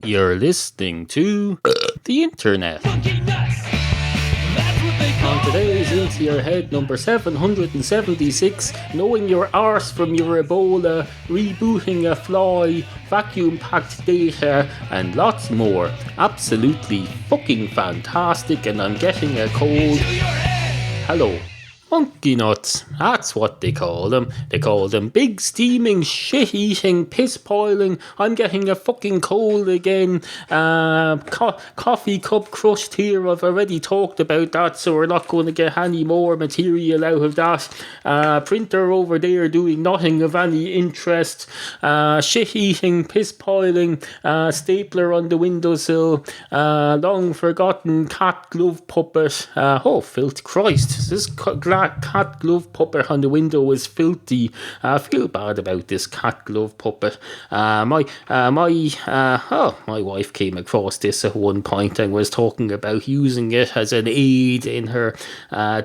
You're listening to the internet. On today's Into Your Head number 776, knowing your arse from your Ebola, rebooting a fly, vacuum-packed data, and lots more. Absolutely fucking fantastic, and I'm getting a cold. Hello. Monkey nuts, that's what they call them. They call them big steaming, shit-eating, piss-piling. I'm getting a fucking cold again. Coffee cup crushed here. I've already talked about that, so we're not going to get any more material out of that. Printer over there doing nothing of any interest. Shit-eating, piss-piling, stapler on the windowsill. Long forgotten cat glove puppet. Oh, filth Christ. This cat glove puppet on the window is filthy. I feel bad about this cat glove puppet. My wife came across this at one point and was talking about using it as an aid in her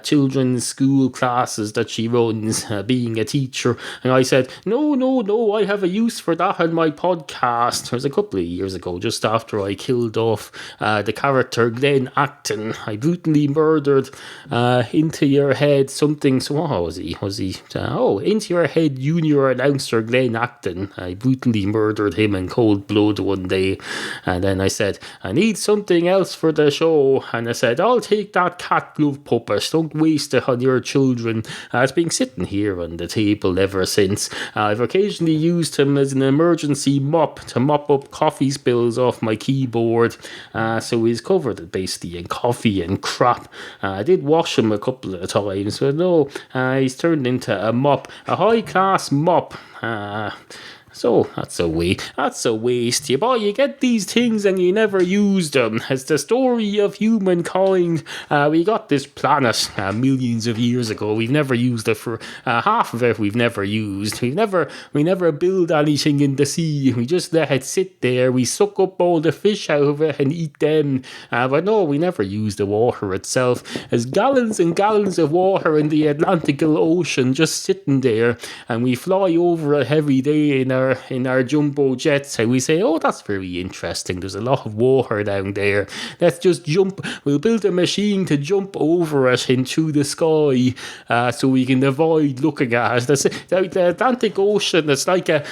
children's school classes that she runs, being a teacher. And I said, no, I have a use for that on my podcast. It was a couple of years ago, just after I killed off the character Glenn Acton. I brutally murdered Into Your Head something. So what was he? Into Your Head junior announcer Glenn Acton. I brutally murdered him in cold blood one day, and then I said, I need something else for the show, and I said, I'll take that cat glove puppet. Don't waste it on your children. It's been sitting here on the table ever since. I've occasionally used him as an emergency mop to mop up coffee spills off my keyboard, so he's covered basically in coffee and crap. I did wash him a couple of times, but no, he's turned into a mop, a high-class mop. So that's a waste. You get these things and you never use them. It's the story of humankind. We got this planet millions of years ago. We've never used it for half of it. We've never used. We never build anything in the sea. We just let it sit there. We suck up all the fish out of it and eat them. But no, we never use the water itself. There's gallons and gallons of water in the Atlantic Ocean just sitting there, and we fly over it every day in our jumbo jets, and we say, oh, that's very interesting, there's a lot of water down there, let's just jump, we'll build a machine to jump over it into the sky, so we can avoid looking at it. The Atlantic Ocean, it's like a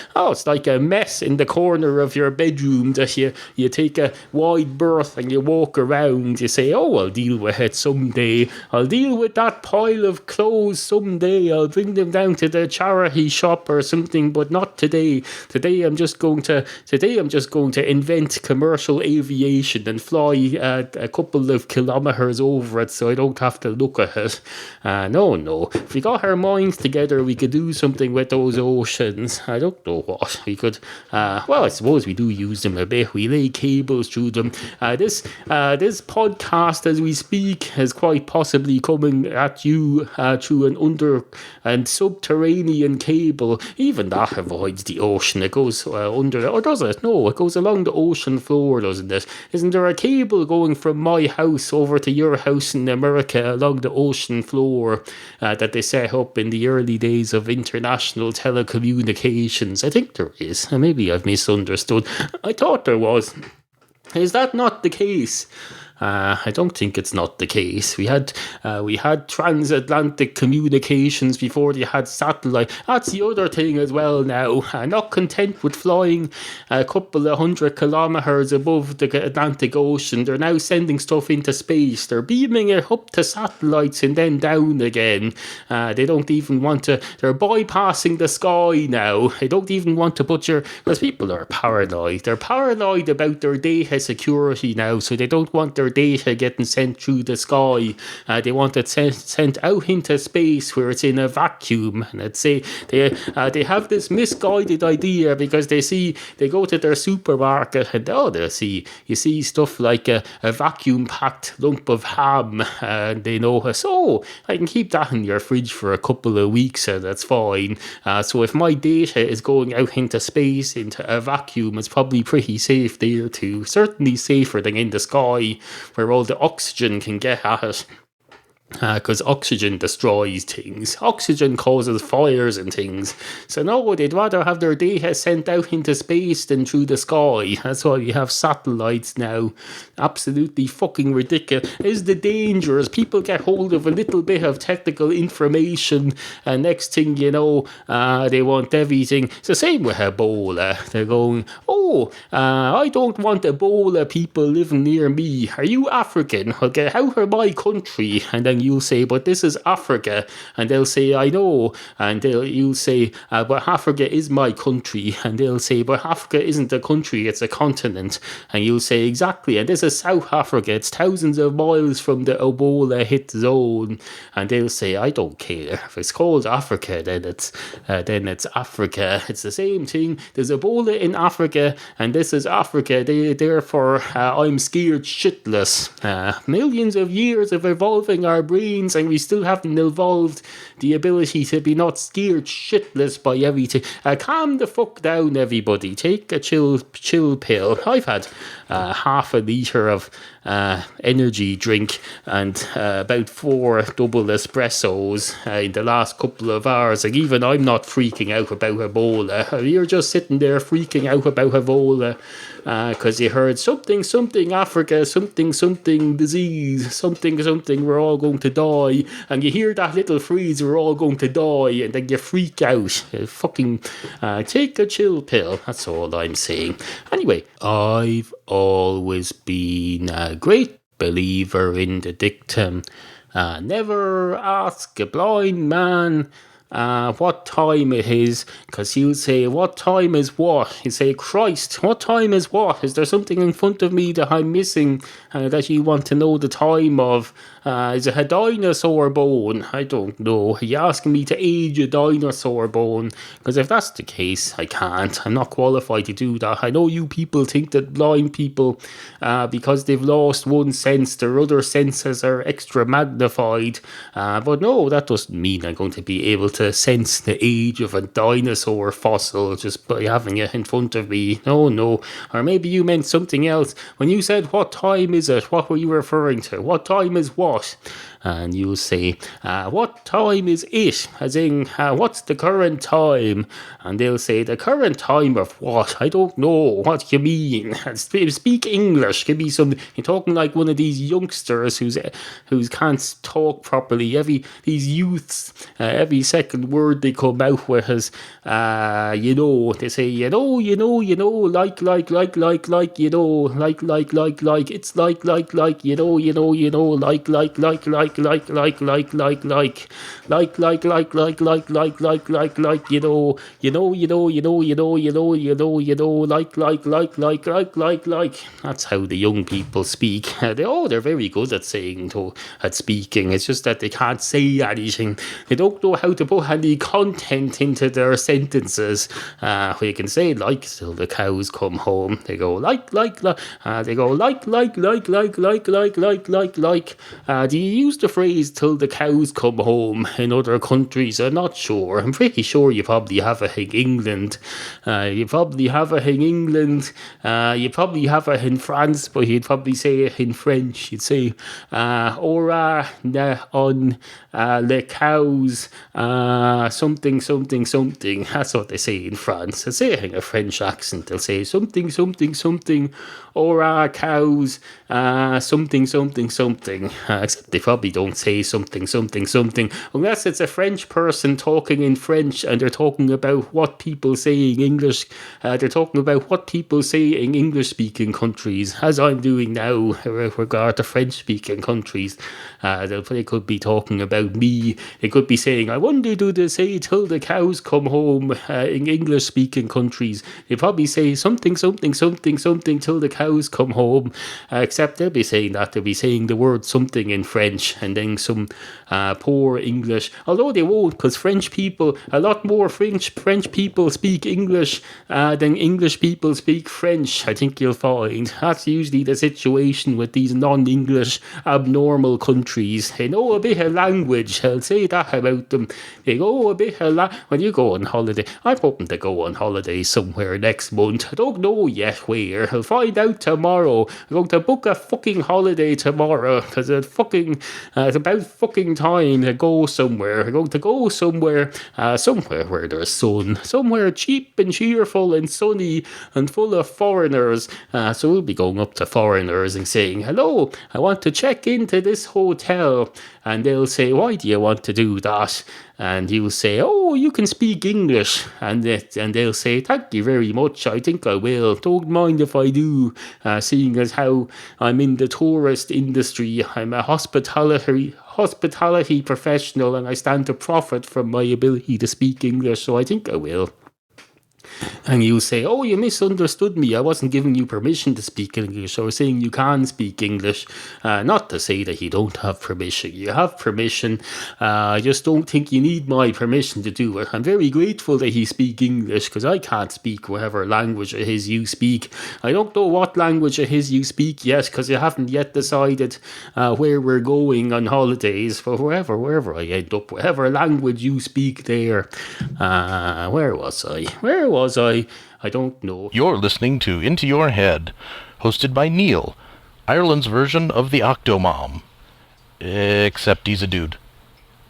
mess in the corner of your bedroom that you take a wide berth and you walk around. You say, oh, I'll deal with it someday, I'll deal with that pile of clothes someday, I'll bring them down to the charity shop or something, but not today. Today I'm just going to invent commercial aviation and fly a couple of kilometers over it so I don't have to look at it. No. If we got our minds together, we could do something with those oceans. I don't know what. We could, I suppose we do use them a bit. We lay cables through them. This podcast as we speak is quite possibly coming at you through an under and subterranean cable. Even that avoids the ocean. It goes under, or does it? No, it goes along the ocean floor, doesn't it? Isn't there a cable going from my house over to your house in America along the ocean floor that they set up in the early days of international telecommunications? I think there is. Maybe I've misunderstood. I thought there was. Is that not the case? I don't think it's not the case. We had transatlantic communications before they had satellite. That's the other thing as well now. Not content with flying a couple of 100 kilometers above the Atlantic Ocean, they're now sending stuff into space. They're beaming it up to satellites and then down again. They don't even want to. They're bypassing the sky now. They don't even want to put because people are paranoid. They're paranoid about their data security now, so they don't want their data getting sent through the sky. They want it sent out into space where it's in a vacuum. And I'd say they have this misguided idea because they go to their supermarket and you see stuff like a vacuum packed lump of ham, and they know, I can keep that in your fridge for a couple of weeks and that's fine. So if my data is going out into space into a vacuum, it's probably pretty safe there too. Certainly safer than in the sky where all the oxygen can get at it. because oxygen destroys things. Oxygen causes fires and things. So no, they'd rather have their data sent out into space than through the sky. That's why we have satellites now. Absolutely fucking ridiculous. Is the danger as people get hold of a little bit of technical information, and next thing you know, they want everything. It's the same with Ebola. They're going, I don't want Ebola people living near me. Are you African? I'll get out of my country. And then you'll say, but this is Africa. And they'll say, I know. And you'll say, but Africa is my country. And they'll say, but Africa isn't a country, it's a continent. And you'll say, exactly. And this is South Africa. It's thousands of miles from the Ebola hit zone. And they'll say, I don't care. If it's called Africa, then it's Africa. It's the same thing. There's Ebola in Africa, and this is Africa. Therefore, I'm scared shitless. Millions of years of evolving our brains, and we still haven't evolved the ability to be not scared shitless by everything. Calm the fuck down, everybody. Take a chill pill. I've had half a litre of energy drink and about 4 double espressos in the last couple of hours. Like, even I'm not freaking out about Ebola. You're just sitting there freaking out about Ebola because you heard something Africa, something disease, something we're all going to die, and you hear that little phrase, we're all going to die, and then you freak out. Fucking take a chill pill. That's all I'm saying. Anyway, I've always been a great believer in the dictum, never ask a blind man what time it is, because he'll say, what time is what? He'll say, Christ, what time is what? Is there something in front of me that I'm missing that you want to know the time of? Is it a dinosaur bone? I don't know. Are you asking me to age a dinosaur bone? Because if that's the case, I can't. I'm not qualified to do that. I know you people think that blind people, because they've lost one sense, their other senses are extra magnified. But no, that doesn't mean I'm going to be able to sense the age of a dinosaur fossil just by having it in front of me. No. Or maybe you meant something else. When you said, what time is it? What were you referring to? What time is what? And you'll say, what time is it? As in, what's the current time? And they'll say, the current time of what? I don't know what you mean. Speak English. Give me some. You're talking like one of these youngsters who's can't talk properly. These youths, every second word they come out with is, they say, like, it's like, That's how the young people speak. They're very good at speaking. It's just that they can't say anything. They don't know how to put any content into their sentences. You can say like till the cows come home. They go like. They go like. Do you use the phrase till the cows come home in other countries? I'm not sure. I'm pretty sure you probably have it in England. You probably have it in France, but you'd probably say it in French. You'd say, on les cows, something. That's what they say in France. They say it in a French accent. They'll say something, or cows, something. Except they probably don't say something, unless it's a French person talking in French and they're talking about what people say in English. They're talking about what people say in English-speaking countries, as I'm doing now with regard to French-speaking countries. They could be talking about me. They could be saying, I wonder, do they say till the cows come home in English-speaking countries? They probably say something till the cows come home. Except they'll be saying that. They'll be saying the word something in French and then some poor English. Although they won't, because a lot more French people speak English than English people speak French. I think you'll find that's usually the situation with these non-English abnormal countries. They know a bit of language. I'll say that about them. go a bit when you go on holiday. I'm hoping to go on holiday somewhere next month. I don't know yet where. I'll find out tomorrow. I'm going to book a fucking holiday tomorrow because it's about fucking time to go somewhere. I'm going to go somewhere where there's sun, somewhere cheap and cheerful and sunny and full of foreigners. So we'll be going up to foreigners and saying, hello, I want to check into this hotel. And they'll say, why do you want to do that? And you'll say, oh, you can speak English. And they'll say, thank you very much. I think I will. Don't mind if I do. Seeing as how I'm in the tourist industry, I'm a hospitality professional and I stand to profit from my ability to speak English. So I think I will. And you'll say, oh, you misunderstood me. I wasn't giving you permission to speak English. I was saying you can speak English. Not to say that you don't have permission. You have permission. I just don't think you need my permission to do it. I'm very grateful that you speak English because I can't speak whatever language it is you speak. I don't know what language it is you speak yet because you haven't yet decided where we're going on holidays. But wherever I end up, whatever language you speak there. Where was I? I don't know. You're listening to Into Your Head, hosted by Neal, Ireland's version of the Octomom. Except he's a dude.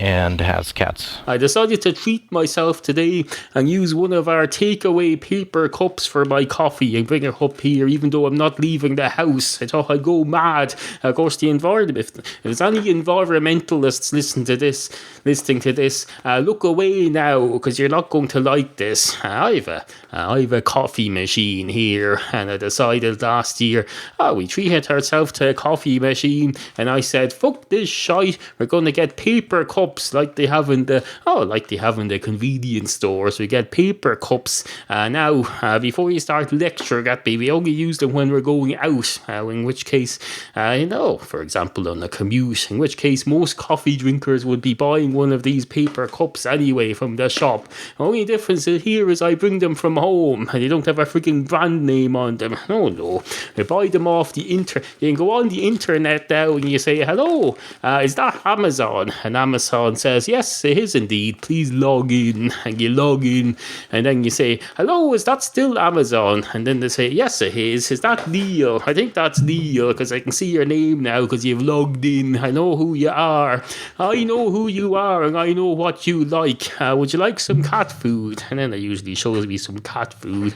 And has cats. I decided to treat myself today and use one of our takeaway paper cups for my coffee and bring it up here, even though I'm not leaving the house. I thought I'd go mad. Of course, the environment. If there's any environmentalists listening to this, look away now because you're not going to like this. I have a coffee machine here, and I decided last year, we treated ourselves to a coffee machine, and I said, fuck this shite. We're going to get paper cups. Like they have in the convenience stores. We get paper cups now. Before you start lecturing at me, we only use them when we're going out. In which case, for example, on a commute. In which case, most coffee drinkers would be buying one of these paper cups anyway from the shop. The only difference here is I bring them from home, and they don't have a freaking brand name on them. No, I buy them off the internet. You can go on the internet now and you say, hello, is that Amazon? And Amazon says, yes, it is indeed. Please log in. And you log in, and then you say, hello, is that still Amazon? And then they say, yes, it is. Is that Neal? I think that's Neal because I can see your name now because you've logged in. I know who you are. I know who you are, and I know what you like. Would you like some cat food? And then it usually shows me some cat food,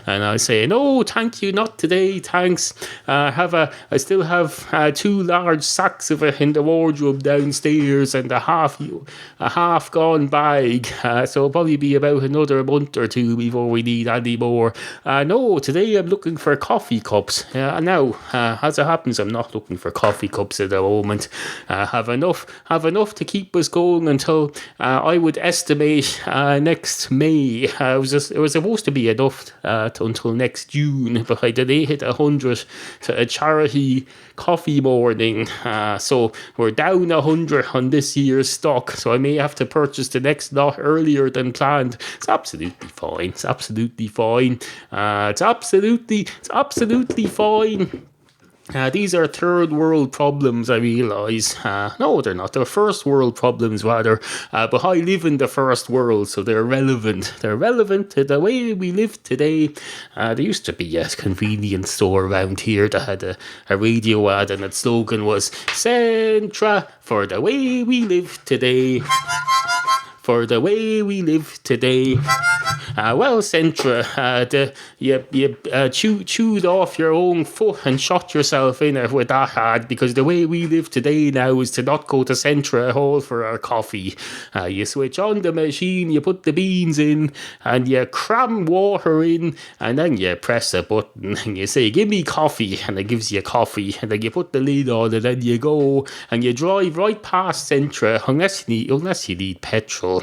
and I say, no, thank you, not today, thanks. I still have 2 large sacks of it in the wardrobe downstairs and a half gone bag. So it'll probably be about another month or 2 before we need any more. No, today I'm looking for coffee cups. Now, as it happens, I'm not looking for coffee cups at the moment. Have enough to keep us going until I would estimate next May. It was supposed to be enough until next June, but I donated 100 to a charity coffee morning. So we're down 100 on this year's stock, so I may have to purchase the next lot earlier than planned. It's absolutely fine. It's absolutely fine. These are third world problems, I realise. No, they're not. They're first world problems, rather. But I live in the first world, so they're relevant. They're relevant to the way we live today. There used to be a convenience store around here that had a radio ad, and its slogan was, Centra, for the way we live today. For the way we live today. Well, Centra, you chewed off your own foot and shot yourself in it with that ad, because the way we live today now is to not go to Centra at all for our coffee. You switch on the machine, you put the beans in, and you cram water in, and then you press a button and you say, give me coffee, and it gives you coffee, and then you put the lid on, and then you go and you drive right past Centra, unless you need petrol.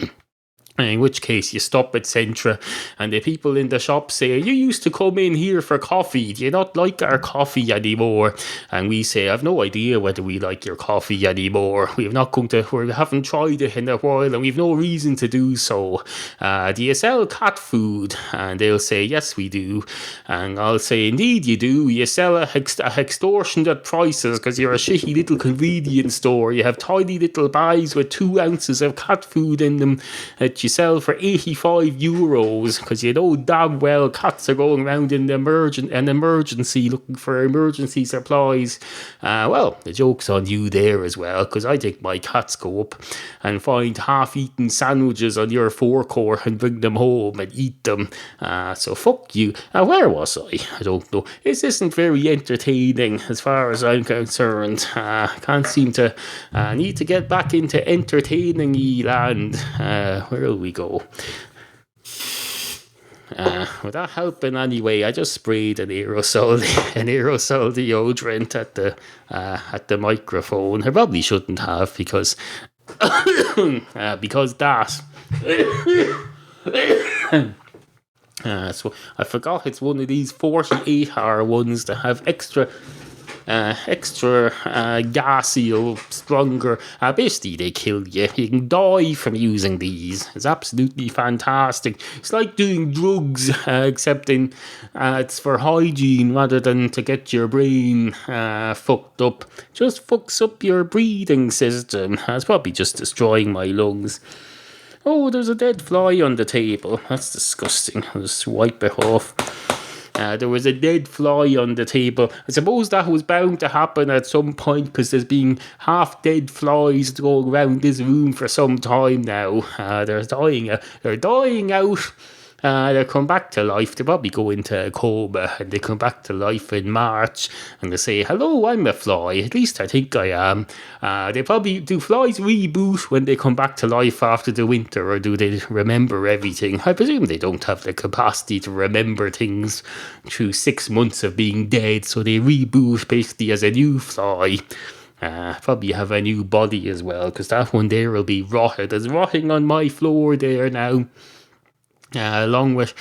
In which case you stop at Centra and the people in the shop say, you used to come in here for coffee. Do you not like our coffee anymore? And we say, I've no idea whether we like your coffee anymore. We haven't tried it in a while and we've no reason to do so. Do you sell cat food? And they'll say, yes, we do. And I'll say, indeed you do. You sell extortionate prices because you're a shitty little convenience store. You have tiny little bags with 2 ounces of cat food in them that you sell for €85 because you know damn well cats are going around in an emergency looking for emergency supplies. Well, the joke's on you there as well, because I think my cats go up and find half-eaten sandwiches on your forecourt and bring them home and eat them. So fuck you. Where was I? I don't know. This isn't very entertaining as far as I'm concerned. Can't seem to need to get back into entertaining-y land. Where will we go? Without helping anyway, I just sprayed an aerosol deodorant at the microphone. I probably shouldn't have because that. So I forgot it's one of these 48-hour ones that have extra gassy or stronger. Basically, they kill you. You can die from using these. It's absolutely fantastic. It's like doing drugs, except it's for hygiene rather than to get your brain fucked up. Just fucks up your breathing system. It's probably just destroying my lungs. Oh, there's a dead fly on the table. That's disgusting. I'll just wipe it off. There was a dead fly on the table. I suppose that was bound to happen at some point because there's been half dead flies going around this room for some time now. They're dying out. They come back to life. They probably go into a coma and they come back to life in March and they say, hello, I'm a fly. At least I think I am. Do flies reboot when they come back to life after the winter, or do they remember everything? I presume they don't have the capacity to remember things through 6 months of being dead, so they reboot basically as a new fly. Probably have a new body as well, because that one there will be rotted. It's rotting on my floor there now. Along with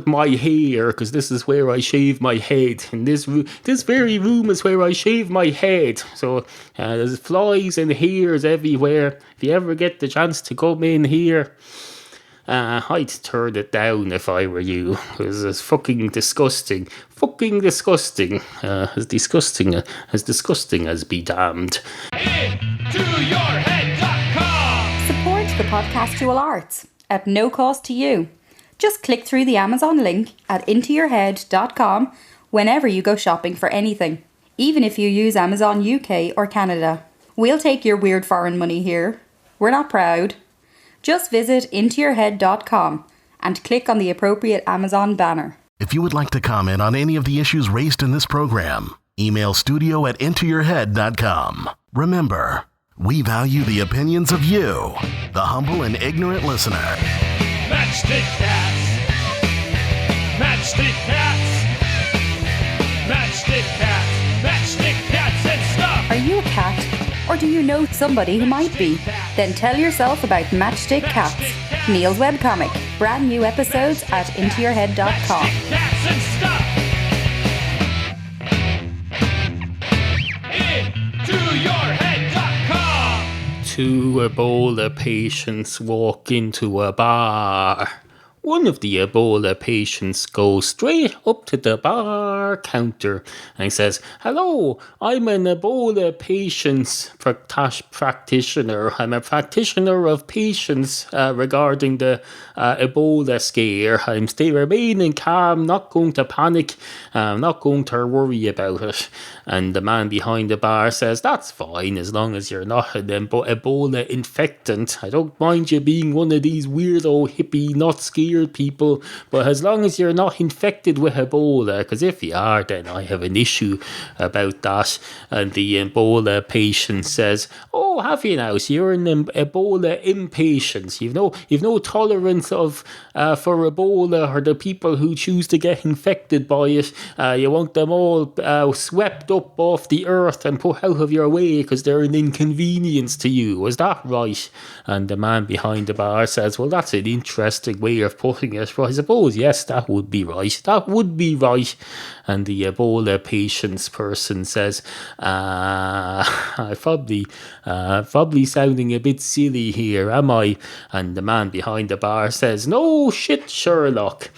my hair, because this is where I shave my head. And this very room is where I shave my head. So there's flies and hairs everywhere. If you ever get the chance to come in here, I'd turn it down if I were you. It's fucking disgusting. Fucking disgusting. As disgusting as be damned. IntoYourHead.com. Support the podcastual arts at no cost to you. Just click through the Amazon link at IntoYourHead.com whenever you go shopping for anything, even if you use Amazon UK or Canada. We'll take your weird foreign money here. We're not proud. Just visit IntoYourHead.com and click on the appropriate Amazon banner. If you would like to comment on any of the issues raised in this program, email studio@IntoYourHead.com. Remember, we value the opinions of you, the humble and ignorant listener. Matchstick cats. Matchstick cats. Matchstick cats. Matchstick cats and stuff. Are you a cat? Or do you know somebody who might be? Then tell yourself about Matchstick Cats, Neal's webcomic. Brand new episodes at IntoYourHead.com. Matchstick cats and stuff. IntoYourHead.com. 2 Ebola patients walk into a bar. One of the Ebola patients goes straight up to the bar counter and says, hello, I'm an Ebola patients practitioner. I'm a practitioner of patients regarding the Ebola scare. I'm still remaining calm, not going to panic, not going to worry about it. And the man behind the bar says, that's fine, as long as you're not an Ebola infectant. I don't mind you being one of these weirdo hippie not scared weird people, but as long as you're not infected with Ebola, because if you are, then I have an issue about that. And the Ebola patient says, oh, have you now? So you're an Ebola impatient. You've no tolerance of for Ebola or the people who choose to get infected by it. You want them all swept up off the earth and put out of your way because they're an inconvenience to you. Was that right? And the man behind the bar says, well, that's an interesting way of putting it. Well, I suppose, yes, that would be right. That would be right. And the Ebola patient's person says, I'm probably sounding a bit silly here, am I? And the man behind the bar says, no shit, Sherlock.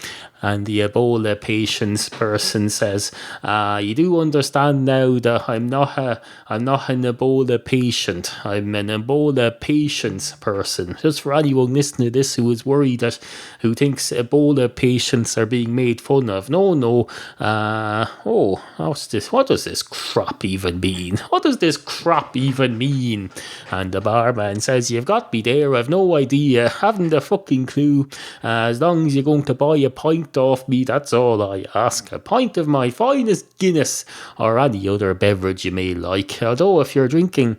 And the Ebola patient's person says, you do understand now that I'm not an Ebola patient. I'm an Ebola patient's person. Just for anyone listening to this who is worried who thinks Ebola patients are being made fun of. No. What's this? What does this crap even mean? What does this crap even mean? And the barman says, you've got me there. I've no idea. Haven't a fucking clue. As long as you're going to buy a pint off me, that's all I ask. A pint of my finest Guinness or any other beverage you may like. Although if you're drinking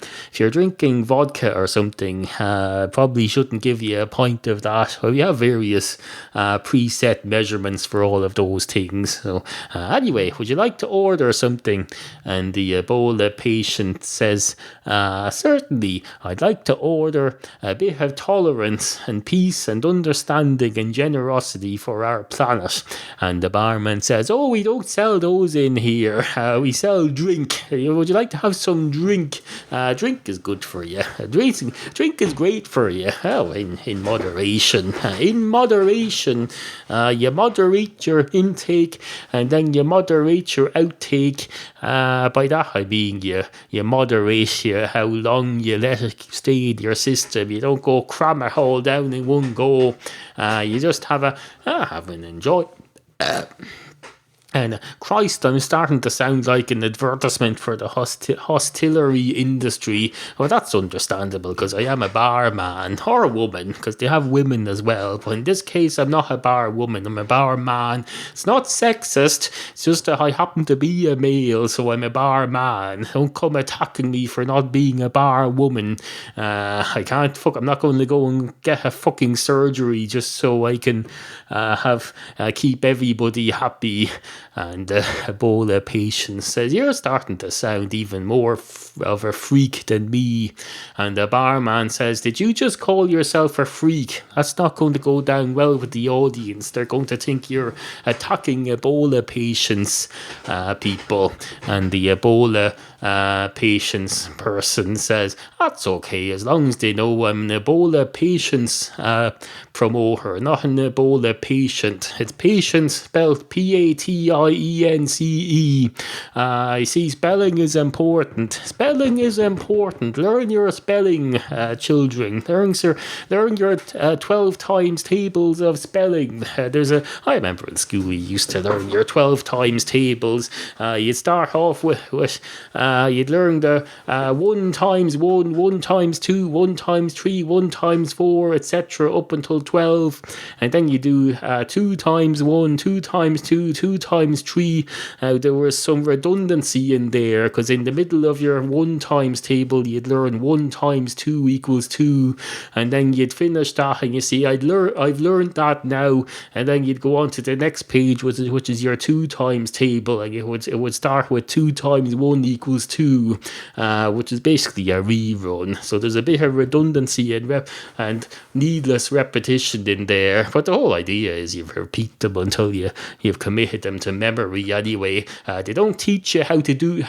vodka or something, probably shouldn't give you a pint of that. Well, we have various preset measurements for all of those things. So anyway, would you like to order something? And the Ebola patient says, certainly, I'd like to order a bit of tolerance and peace and understanding and generosity for our planet. And the barman says, oh, we don't sell those in here. We sell drink. Would you like to have some drink? Drink is good for you. Drink is great for you. Oh, in moderation. In moderation. You moderate your intake and then you moderate your outtake. By that I mean you moderate how long you let it stay in your system. You don't go cram it all down in one go. You just have an enjoy. And Christ, I'm starting to sound like an advertisement for the hostelry industry. Well, that's understandable because I am a barman or a woman because they have women as well. But in this case, I'm not a bar woman. I'm a barman. It's not sexist. It's just that I happen to be a male, so I'm a barman. Don't come attacking me for not being a bar woman. I can't. I'm not going to go and get a fucking surgery just so I can keep everybody happy. And the Ebola patient says, you're starting to sound even more of a freak than me. And the barman says, did you just call yourself a freak? That's not going to go down well with the audience. They're going to think you're attacking Ebola patients, people. And the Ebola patient's person says, that's okay, as long as they know I'm an Ebola patient's promoter, not an Ebola patient. It's patient spelled Patience. I see spelling is important. Spelling is important. Learn your spelling, children. Learn your 12 times tables of spelling. I remember in school you used to learn your 12 times tables. You'd start off with you'd learn the 1 times 1, 1 times 2, 1 times 3, 1 times 4, etc. up until 12. And then you do 2 times 1, 2 times 2, 2 times 3. There was some redundancy in there because in the middle of your 1 times table you'd learn 1 times 2 equals 2, and then you'd finish that and you see I've learned that now, and then you'd go on to the next page which is your 2 times table, and it would start with 2 times 1 equals 2, which is basically a rerun. So there's a bit of redundancy and needless repetition in there, but the whole idea is you repeat them until you've committed them to memory anyway. They don't teach you how to do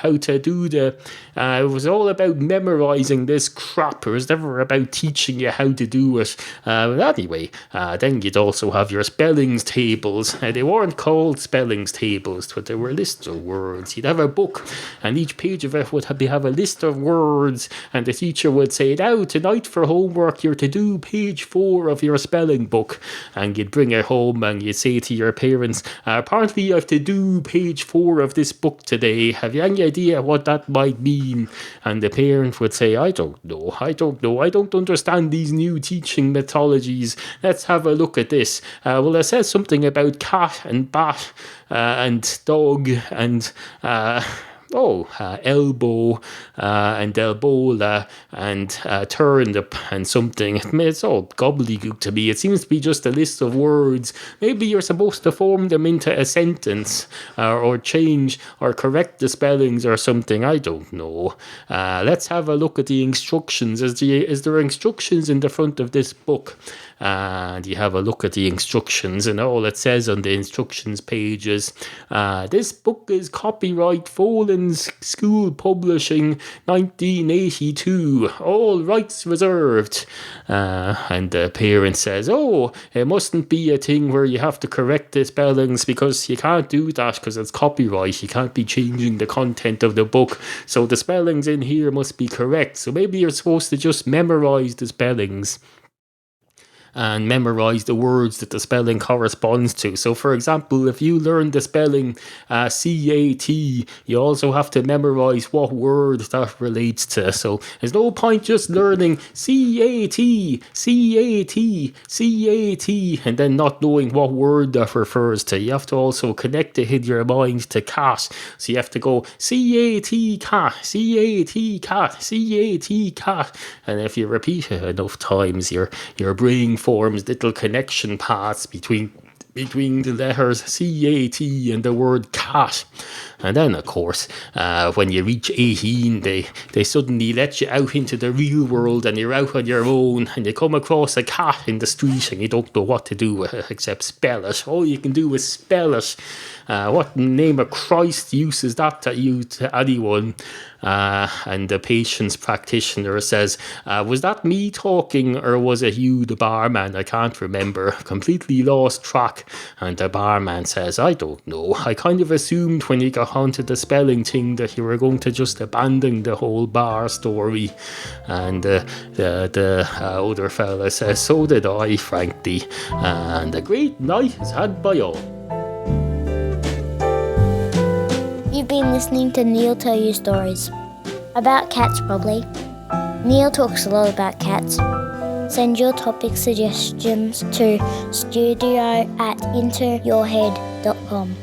the it was all about memorizing this crap. It was never about teaching you how to do it. Anyway, then you'd also have your spellings tables. They weren't called spellings tables, but they were lists of words. You'd have a book and each page of it would have a list of words, and the teacher would say, now tonight for homework you're to do page 4 of your spelling book, and you'd bring it home and you'd say to your parents, apparently I've to do page 4 of this book today. Have you any idea what that might mean? And the parent would say, I don't know. I don't understand these new teaching methodologies. Let's have a look at this. Well, it says something about cat and bat and dog and... elbow and Ebola and turnip and something. It's all gobbledygook to me. It seems to be just a list of words. Maybe you're supposed to form them into a sentence or change or correct the spellings or something. I don't know. Let's have a look at the instructions. Is there instructions in the front of this book? And you have a look at the instructions, and all it says on the instructions pages, this book is copyright Folan's School Publishing 1982, all rights reserved. And the parent says, it mustn't be a thing where you have to correct the spellings, because you can't do that because it's copyright. You can't be changing the content of the book, so the spellings in here must be correct. So maybe you're supposed to just memorize the spellings and memorize the words that the spelling corresponds to. So, for example, if you learn the spelling C-A-T, you also have to memorize what word that relates to. So, there's no point just learning C-A-T, C-A-T, C-A-T, and then not knowing what word that refers to. You have to also connect it in your mind to cat. So, you have to go C-A-T cat, C-A-T cat, C-A-T cat. And if you repeat it enough times, your brain forms little connection paths between the letters C-A-T and the word cat. And then, of course, when you reach 18, they suddenly let you out into the real world, and you're out on your own, and you come across a cat in the street, and you don't know what to do with it except spell it. All you can do is spell it. What in the name of Christ use is that to anyone? And the patient's practitioner says, was that me talking, or was it you, the barman? I can't remember. Completely lost track. And the barman says, I don't know. I kind of assumed when you got onto the spelling thing that you were going to just abandon the whole bar story. And the older fella says, so did I, frankly. And a great night is had by all. You've been listening to Neal tell you stories. About cats, probably. Neal talks a lot about cats. Send your topic suggestions to studio@intoyourhead.com.